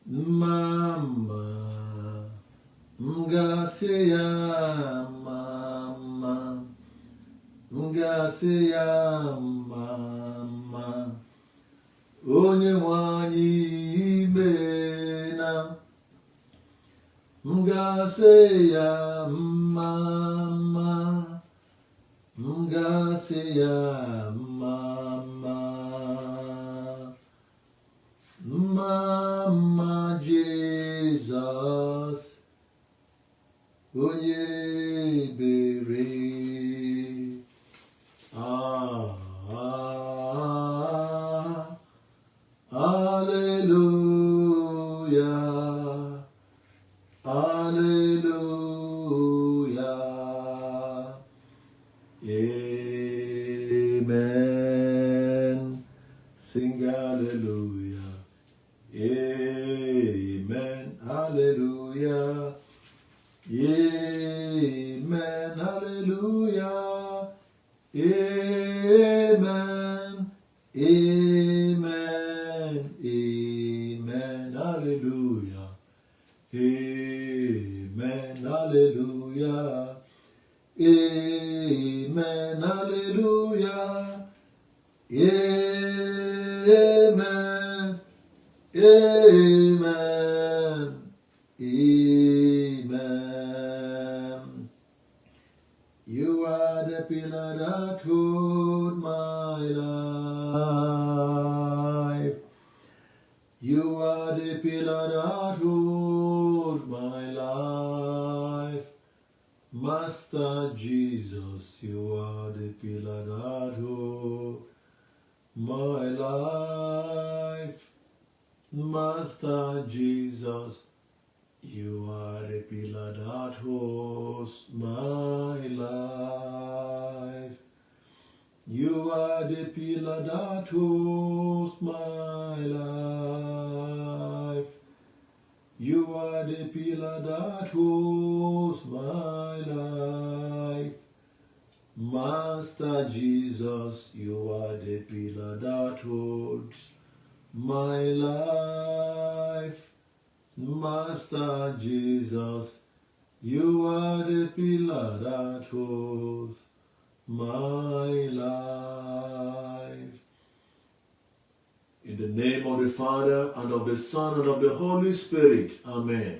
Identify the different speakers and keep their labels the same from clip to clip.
Speaker 1: mama, ngasi ya mama, ngasi ya mama, onye nwanyi imena, ngasi ya mama, ngasi ya mama, mama Jesus, onye bere. Hallelujah, hallelujah, amen. Sing hallelujah, amen, hallelujah, amen, hallelujah, amen, amen, amen, hallelujah, amen, hallelujah, amen, hallelujah, amen, amen, amen. You are the pillar that hold my life. You are the pillar that hold my life. Master Jesus, you are the pillar that hold my life. Master Jesus, you are the pillar that holds my life. You are the pillar that holds my life. You are the pillar that holds my life. Master Jesus, you are the pillar that holds my life. Master Jesus, you are the pillar that holds my life. In the name of the Father, and of the Son, and of the Holy Spirit. Amen.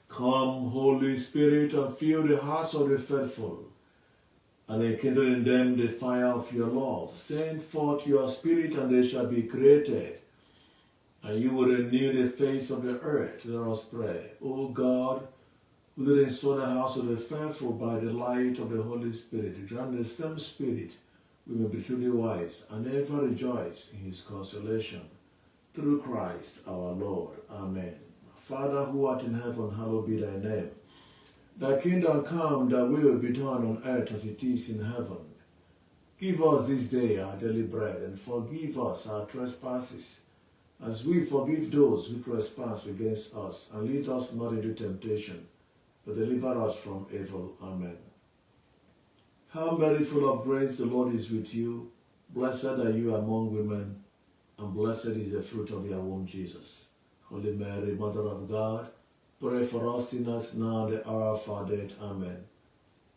Speaker 1: Come, Holy Spirit, and fill the hearts of the faithful, and enkindle in them the fire of your love. Send forth your Spirit, and they shall be created, and you will renew the face of the earth. Let us pray. O God, who did install the house of the faithful by the light of the Holy Spirit, grant the same Spirit we may be truly wise and ever rejoice in his consolation. Through Christ our Lord. Amen. Father who art in heaven, hallowed be thy name. Thy kingdom come, thy will be done on earth as it is in heaven. Give us this day our daily bread, and forgive us our trespasses, as we forgive those who trespass against us. And lead us not into temptation, but deliver us from evil. Amen. Hail Mary, full of grace, the Lord is with you. Blessed are you among women, and blessed is the fruit of your womb, Jesus. Holy Mary, Mother of God, pray for us sinners now and the hour of our death. Amen.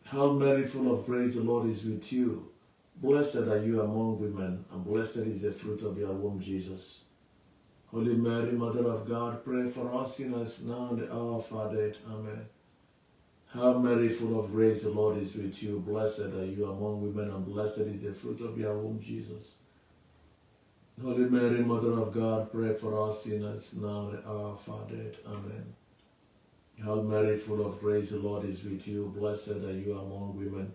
Speaker 1: Hail Mary, full of grace, the Lord is with you. Blessed are you among women, and blessed is the fruit of your womb, Jesus. Holy Mary, Mother of God, pray for us sinners now and the hour of our death. Amen. Hail Mary, full of grace, the Lord is with you. Blessed are you among women, and blessed is the fruit of your womb, Jesus. Holy Mary, Mother of God, pray for us sinners now and the hour of our death. Amen. Hail Mary, full of grace, the Lord is with you. Blessed are you among women,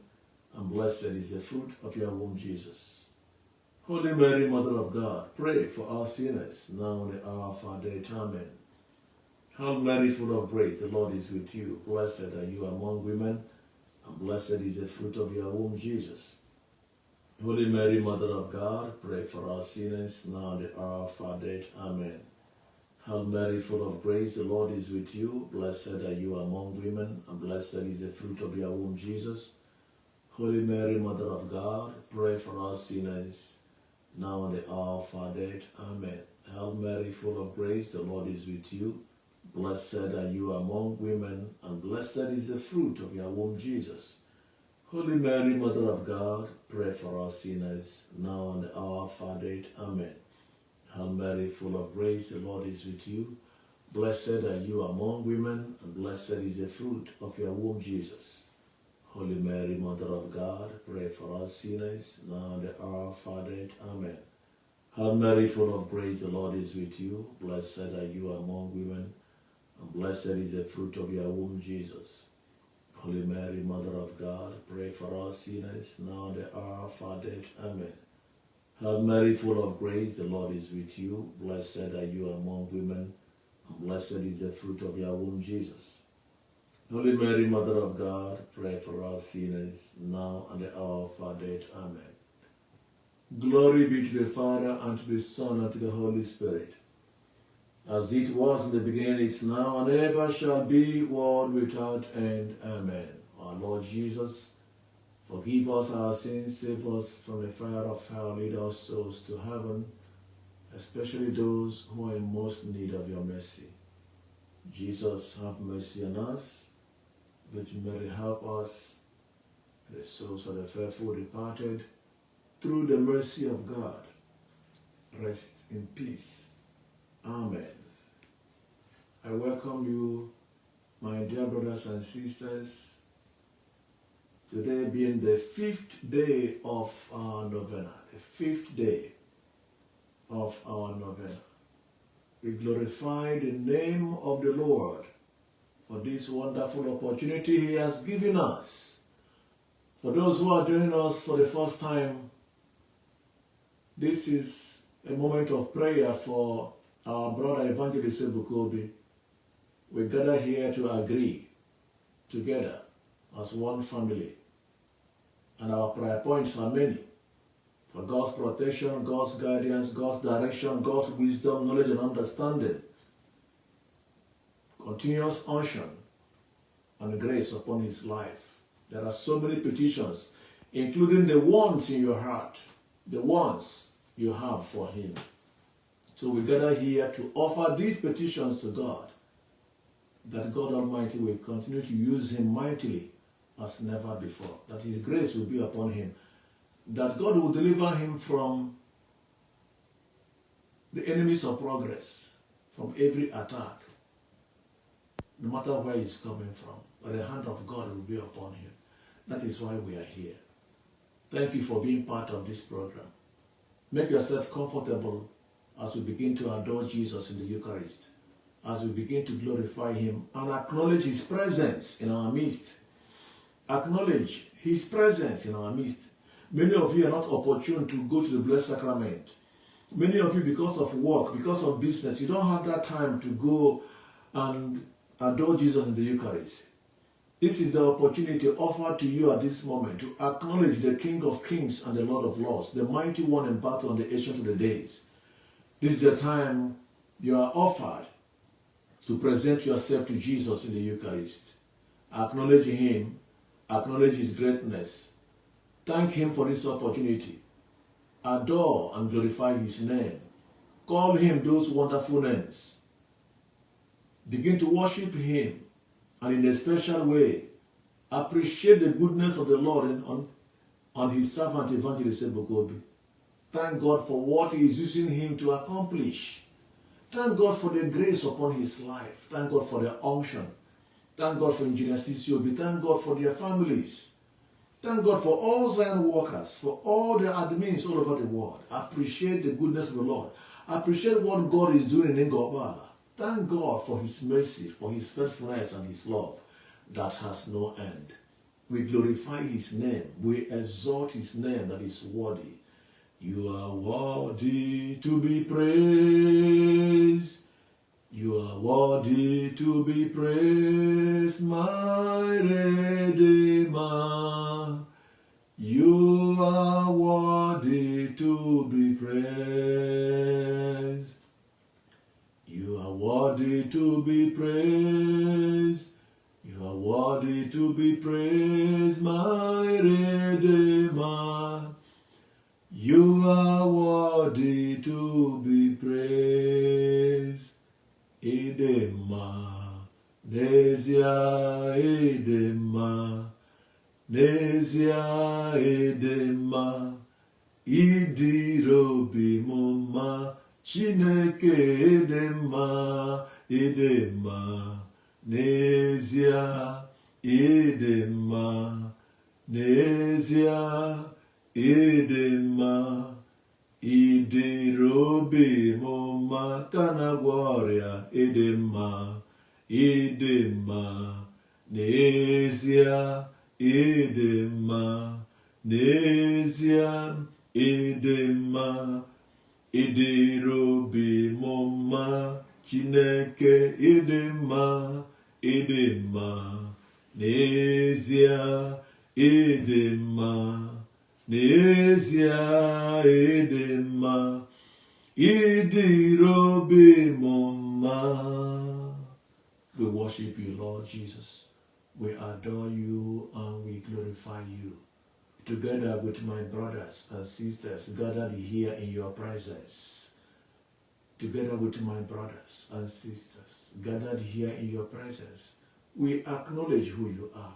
Speaker 1: and blessed is the fruit of your womb, Jesus. Holy Mary, Mother of God, pray for us sinners now and the hour of our death. Amen. Hail Mary, full of grace, the Lord is with you. Blessed are you among women, and blessed is the fruit of your womb, Jesus. Holy Mary, Mother of God, pray for us sinners, now and the hour of our death. Amen. Hail Mary, full of grace, the Lord is with you. Blessed are you among women, and blessed is the fruit of your womb, Jesus. Holy Mary, Mother of God, pray for us sinners, now and the hour of our death. Amen. Hail Mary, full of grace, the Lord is with you. Blessed are you among women, and blessed is the fruit of your womb, Jesus. Holy Mary, Mother of God, pray for us sinners, now and the hour of our death. Amen. Hail Mary, full of grace, the Lord is with you. Blessed are you among women, and blessed is the fruit of your womb, Jesus. Holy Mary, Mother of God, pray for us sinners, now and the hour of our death. Amen. Hail Mary, full of grace, the Lord is with you. Blessed are you among women, and blessed is the fruit of your womb, Jesus. Holy Mary, Mother of God, pray for us sinners, now and the hour of our death. Amen. Hail Mary, full of grace, the Lord is with you. Blessed are you among women, and blessed is the fruit of your womb, Jesus. Holy Mary, Mother of God, pray for us sinners, now and the hour of our death. Amen. Glory be to the Father, and to the Son, and to the Holy Spirit, as it was in the beginning, is now, and ever shall be, world without end. Amen. Our Lord Jesus, forgive us our sins, save us from the fire of hell, lead our souls to heaven, especially those who are in most need of your mercy. Jesus, have mercy on us. Virgin Mary, help us. The souls of the faithful departed, through the mercy of God, rest in peace. Amen. I welcome you, my dear brothers and sisters, today being the 5th day of our novena, the 5th day of our novena. We glorify the name of the Lord for this wonderful opportunity He has given us. For those who are joining us for the first time, this is a moment of prayer for our brother Evangelist Ebuka Obi. We gather here to agree together as one family. And our prayer points are many. For God's protection, God's guidance, God's direction, God's wisdom, knowledge, and understanding. Continuous unction and grace upon his life. There are so many petitions, including the ones in your heart, the ones you have for him. So we gather here to offer these petitions to God, that God Almighty will continue to use him mightily as never before, that his grace will be upon him, that God will deliver him from the enemies of progress, from every attack, no matter where he's coming from, but the hand of God will be upon him. That is why we are here. Thank you for being part of this program. Make yourself comfortable as we begin to adore Jesus in the Eucharist, as we begin to glorify him and acknowledge his presence in our midst. Acknowledge his presence in our midst. Many of you are not opportune to go to the Blessed Sacrament. Many of you, because of work, because of business, you don't have that time to go and adore Jesus in the Eucharist. This is the opportunity offered to you at this moment to acknowledge the King of Kings and the Lord of Lords, the mighty one in battle on the Ancient of the Days. This is the time you are offered to present yourself to Jesus in the Eucharist. Acknowledge him, acknowledge his greatness. Thank him for this opportunity. Adore and glorify his name. Call him those wonderful names. Begin to worship him, and in a special way, appreciate the goodness of the Lord on his servant Evangelist Ebuka Obi. Thank God for what he is using him to accomplish. Thank God for the grace upon his life. Thank God for the unction. Thank God for Engineer C.C. Obi. Thank God for their families. Thank God for all Zion workers, for all the admins all over the world. Appreciate the goodness of the Lord. Appreciate what God is doing in Igboland. Thank God for his mercy, for his faithfulness and his love that has no end. We glorify his name. We exalt his name that is worthy. You are worthy to be praised. You are worthy to be praised, my Redeemer. You are worthy to be praised. You are worthy to be praised. You are worthy to be praised, my Redeemer. You are worthy to be praised. Idema, Nezia, Idema, Nezia, Idema, Idirobi Muma, Chineke, Idema, Idema, Nezia, Idema, Nezia, Idema, Idirobi Muma, Kana Gloria, Idema, Idema, Nezia, Idema, Nezia, Idema, Idirobi Muma, Chineke, Idema, Idema, Nezia, Idema, Nezia, Idema, Idirobi Muma. We worship you, Lord Jesus. We adore you and we glorify you. Together with my brothers and sisters gathered here in your presence. Together with my brothers and sisters gathered here in your presence. We acknowledge who you are.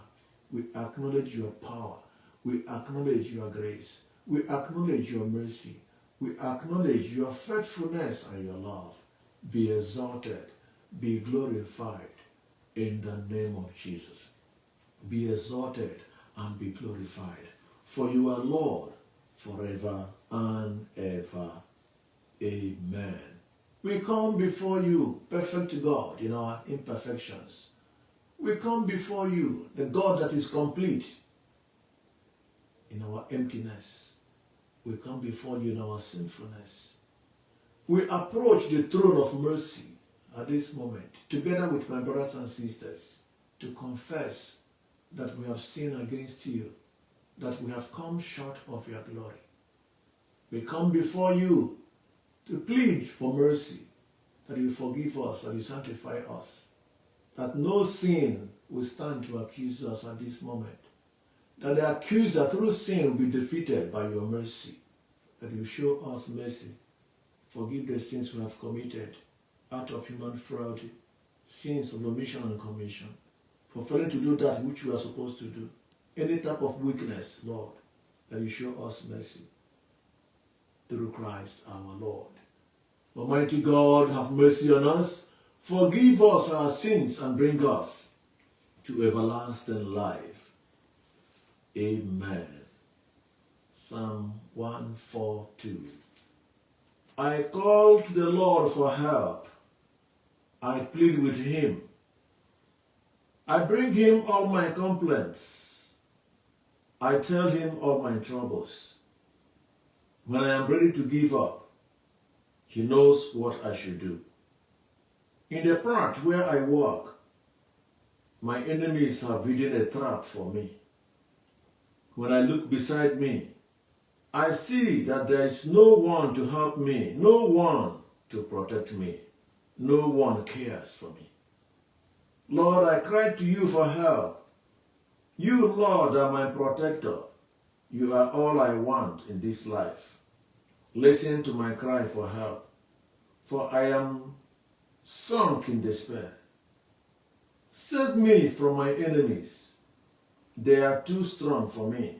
Speaker 1: We acknowledge your power. We acknowledge your grace. We acknowledge your mercy. We acknowledge your faithfulness and your love. Be exalted. Be glorified in the name of Jesus. Be exalted and be glorified. For you are Lord forever and ever. Amen. We come before you, perfect God, in our imperfections. We come before you, the God that is complete, in our emptiness. We come before you in our sinfulness. We approach the throne of mercy at this moment, together with my brothers and sisters, to confess that we have sinned against you, that we have come short of your glory. We come before you to plead for mercy, that you forgive us, that you sanctify us, that no sin will stand to accuse us at this moment, that the accuser through sin will be defeated by your mercy, that you show us mercy, forgive the sins we have committed out of human frailty, sins of omission and commission, for failing to do that which we are supposed to do, any type of weakness, Lord, that you show us mercy through Christ our Lord. Almighty God, have mercy on us, forgive us our sins, and bring us to everlasting life. Amen. Psalm 142. I call to the Lord for help. I plead with him. I bring him all my complaints. I tell him all my troubles. When I am ready to give up, he knows what I should do. In the part where I walk, my enemies have hidden a trap for me. When I look beside me, I see that there is no one to help me, no one to protect me. No one cares for me. Lord, I cry to you for help. You, Lord, are my protector. You are all I want in this life. Listen to my cry for help, for I am sunk in despair. Save me from my enemies. They are too strong for me.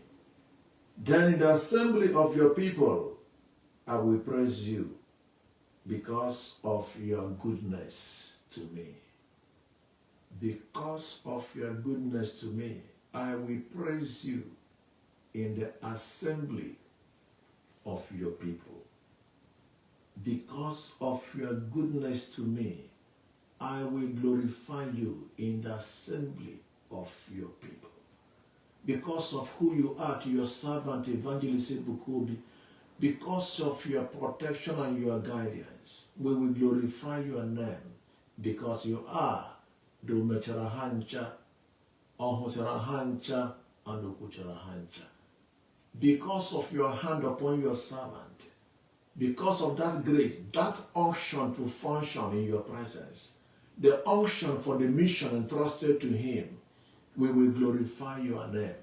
Speaker 1: Then in the assembly of your people, I will praise you because of your goodness to me. Because of your goodness to me, I will praise you in the assembly of your people. Because of your goodness to me, I will glorify you in the assembly of your people. Because of who you are to your servant, Evangelist Ebuka Obi, because of your protection and your guidance, we will glorify your name, because you are the Umechara Hancha, Ohuchara Hancha, and Okuchara Hancha. Because of your hand upon your servant, because of that grace, that unction to function in your presence, the unction for the mission entrusted to him, we will glorify your name.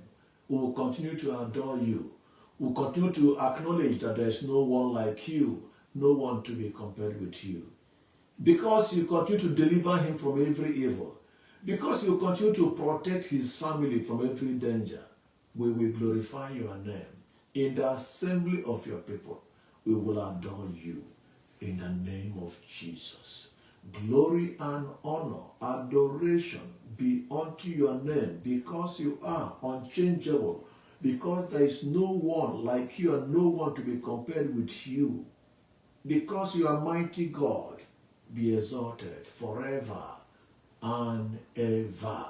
Speaker 1: We will continue to adore you. We'll continue to acknowledge that there is no one like you, no one to be compared with you. Because you continue to deliver him from every evil, because you continue to protect his family from every danger, we will glorify your name. In the assembly of your people, we will adore you. In the name of Jesus. Glory and honor, adoration be unto your name, because you are unchangeable, because there is no one like you and no one to be compared with you. Because you are mighty God, be exalted forever and ever.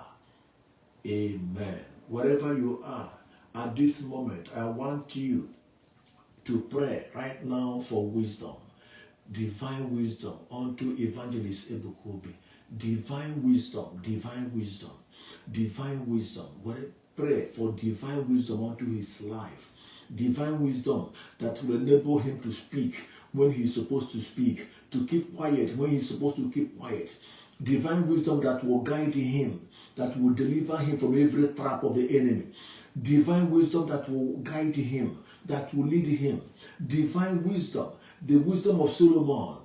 Speaker 1: Amen. Wherever you are at this moment, I want you to pray right now for wisdom. Divine wisdom unto Evangelist Ebuka Obi. Divine wisdom, divine wisdom, divine wisdom. Pray for divine wisdom unto his life. Divine wisdom that will enable him to speak when he's supposed to speak, to keep quiet when he's supposed to keep quiet. Divine wisdom that will guide him, that will deliver him from every trap of the enemy. Divine wisdom that will guide him, that will lead him. Divine wisdom, the wisdom of Solomon,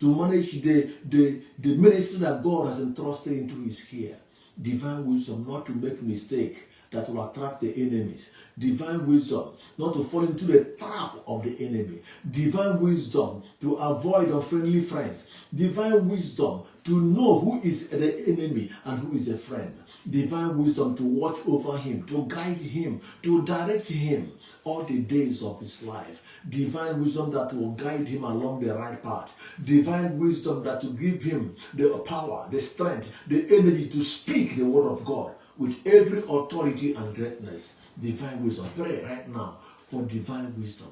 Speaker 1: to manage the ministry that God has entrusted into his care. Divine wisdom not to make mistake that will attract the enemies. Divine wisdom not to fall into the trap of the enemy. Divine wisdom to avoid unfriendly friends. Divine wisdom to know who is the enemy and who is a friend. Divine wisdom to watch over him, to guide him, to direct him all the days of his life. Divine wisdom that will guide him along the right path. Divine wisdom that will give him the power, the strength, the energy to speak the word of God with every authority and greatness. Divine wisdom. Pray right now for divine wisdom.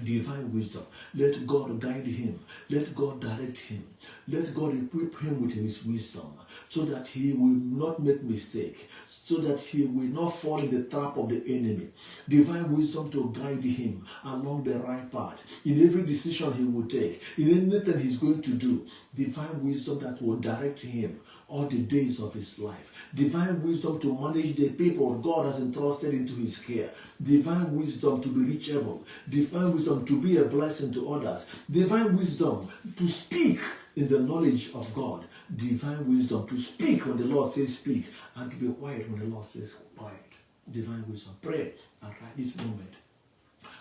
Speaker 1: Divine wisdom. Let God guide him. Let God direct him. Let God equip him with his wisdom, so that he will not make mistake, so that he will not fall in the trap of the enemy. Divine wisdom to guide him along the right path, in every decision he will take, in anything he's going to do. Divine wisdom that will direct him all the days of his life. Divine wisdom to manage the people God has entrusted into his care. Divine wisdom to be reachable. Divine wisdom to be a blessing to others. Divine wisdom to speak in the knowledge of God. Divine wisdom to speak when the Lord says speak, and to be quiet when the Lord says quiet. Divine wisdom. Pray at this moment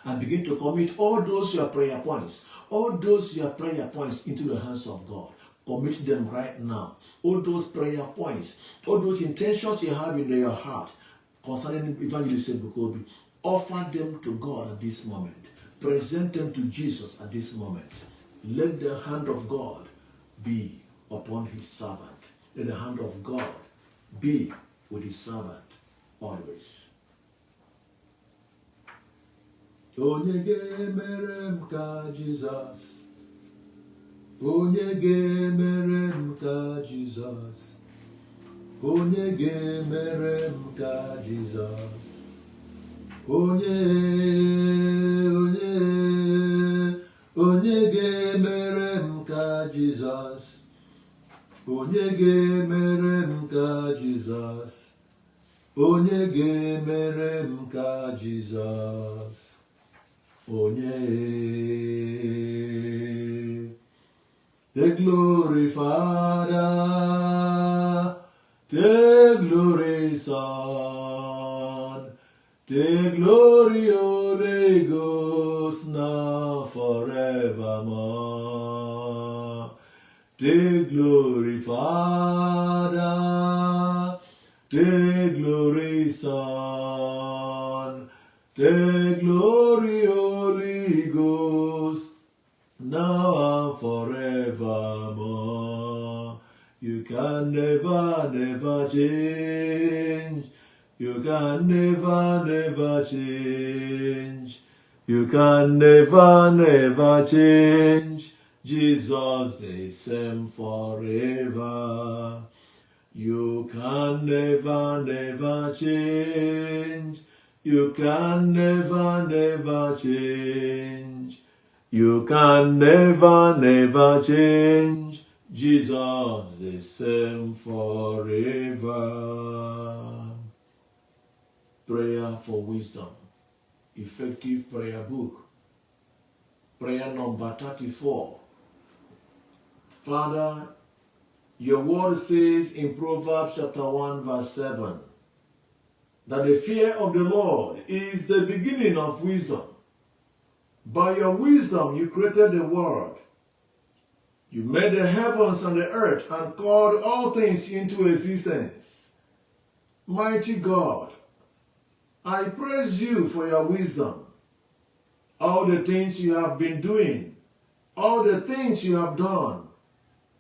Speaker 1: and begin to commit all those your prayer points, into the hands of God. Commit them right now. All those prayer points, all those intentions you have in your heart concerning Evangelist Ebuka Obi, offer them to God at this moment. Present them to Jesus at this moment. Let the hand of God be upon his servant. Let the hand of God be with his servant always. Onye ga-emere m ka Jesus. Onye ga-emere m ka Jesus. Onye ga-emere m ka Jesus. Onye ga-emere m ka Jesus. Onye ga-emere m ka Jesus. Onye ga-emere m ka Jesus. Onye. Take glory, Father. Take glory, Son. Take glory, Holy Ghost, now forevermore. Take glory, Father. Take glory, Son. Take glory, Holy Ghost, now and forevermore. You can never change. You can never change. You can never change. Jesus the same forever. You can never change. You can never change. You can never change. Jesus the same forever. Prayer for wisdom effective prayer book. Prayer number 34. Father, your word says in Proverbs chapter 1 verse 7 that the fear of the Lord is the beginning of wisdom. By your wisdom you created the world. You made the heavens and the earth and called all things into existence. Mighty God, I praise you for your wisdom. All the things you have been doing, all the things you have done,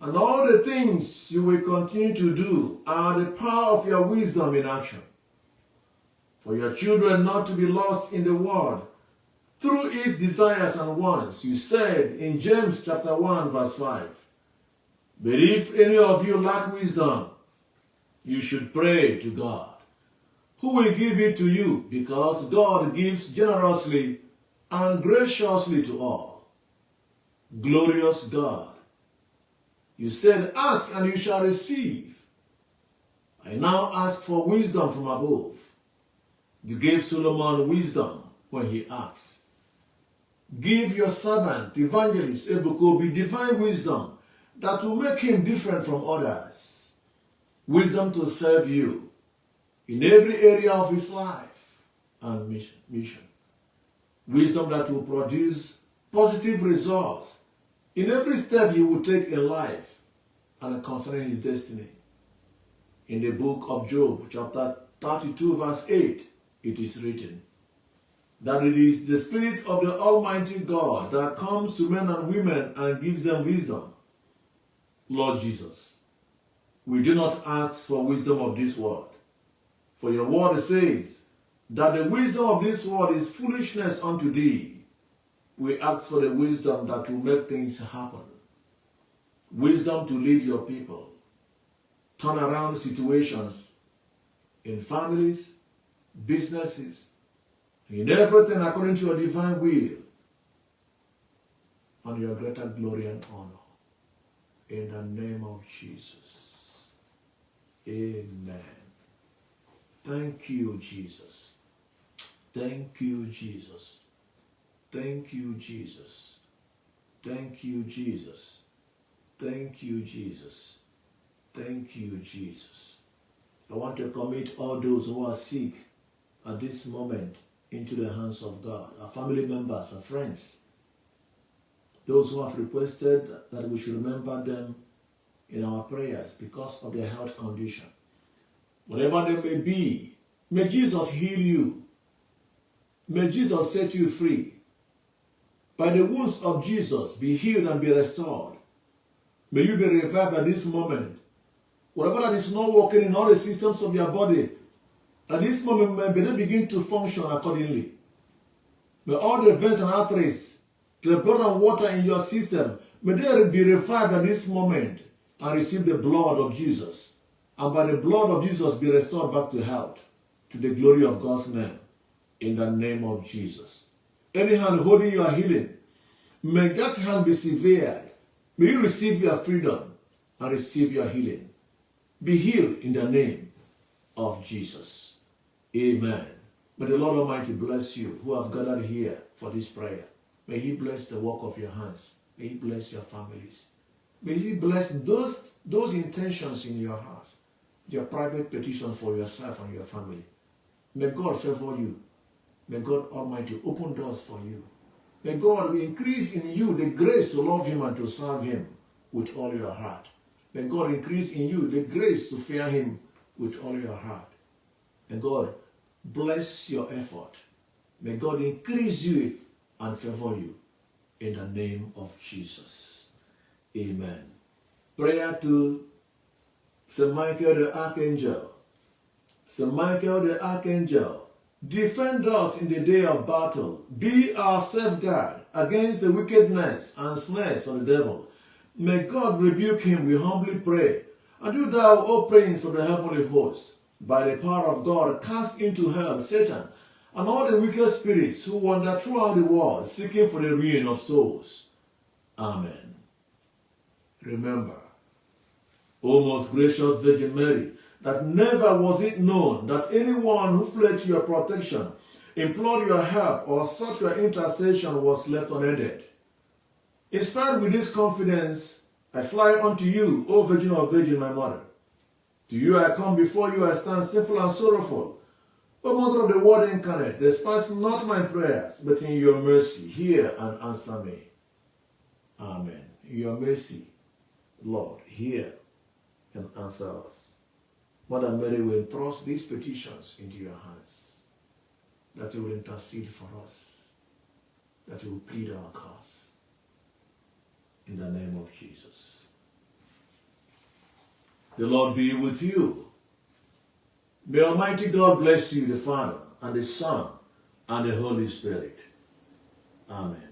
Speaker 1: and all the things you will continue to do are the power of your wisdom in action. For your children not to be lost in the world through its desires and wants, you said in James chapter 1 verse 5. But if any of you lack wisdom, you should pray to God, who will give it to you, because God gives generously and graciously to all. Glorious God, you said, ask and you shall receive. I now ask for wisdom from above. You gave Solomon wisdom when he asked. Give your servant, Evangelist Ebuka Obi, divine wisdom that will make him different from others. Wisdom to serve you in every area of his life and mission. Wisdom that will produce positive results in every step he will take in life and concerning his destiny. In the book of Job, chapter 32, verse 8, it is written that it is the Spirit of the Almighty God that comes to men and women and gives them wisdom. Lord Jesus, we do not ask for wisdom of this world, for your word says that the wisdom of this world is foolishness unto thee. We ask for the wisdom that will make things happen. Wisdom to lead your people. Turn around situations in families, businesses, in everything according to your divine will and your greater glory and honor. In the name of Jesus. Amen. Thank you, Jesus. Thank you, Jesus. Thank you, Jesus. Thank you, Jesus. Thank you, Jesus. Thank you, Jesus. I want to commit all those who are sick at this moment into the hands of God, our family members, our friends, those who have requested that we should remember them in our prayers because of their health condition. Whatever they may be, may Jesus heal you. May Jesus set you free. By the wounds of Jesus, be healed and be restored. May you be revived at this moment. Whatever that is not working in all the systems of your body, at this moment, may they begin to function accordingly. May all the veins and arteries, the blood and water in your system, may they be revived at this moment and receive the blood of Jesus. And by the blood of Jesus, be restored back to health, to the glory of God's name, in the name of Jesus. Any hand holding your healing, may that hand be severed. May you receive your freedom and receive your healing. Be healed in the name of Jesus. Amen. May the Lord Almighty bless you who have gathered here for this prayer. May He bless the work of your hands. May He bless your families. May He bless those intentions in your heart, your private petitions for yourself and your family. May God favor you. May God Almighty open doors for you. May God increase in you the grace to love Him and to serve Him with all your heart. May God increase in you the grace to fear Him with all your heart. May God bless your effort. May God increase you and favor you in the name of Jesus. Amen. Prayer to St. Michael the Archangel. St. Michael the Archangel, defend us in the day of battle. Be our safeguard against the wickedness and snares of the devil. May God rebuke him, we humbly pray. And do thou, O prince of the heavenly host, by the power of God, cast into hell Satan and all the wicked spirits who wander throughout the world, seeking for the ruin of souls. Amen. Remember, O most gracious Virgin Mary, that never was it known that anyone who fled to your protection, implored your help, or sought your intercession was left unaided. Inspired with this confidence, I fly unto you, O Virgin of Virgin, my Mother. To you I come, before you I stand sinful and sorrowful. O Mother of the Word incarnate, despise not my prayers, but in your mercy hear and answer me. Amen. In your mercy, Lord, hear and answer us. Mother Mary will entrust these petitions into your hands, that you will intercede for us, that you will plead our cause. In the name of Jesus. The Lord be with you. May Almighty God bless you, the Father, and the Son, and the Holy Spirit. Amen.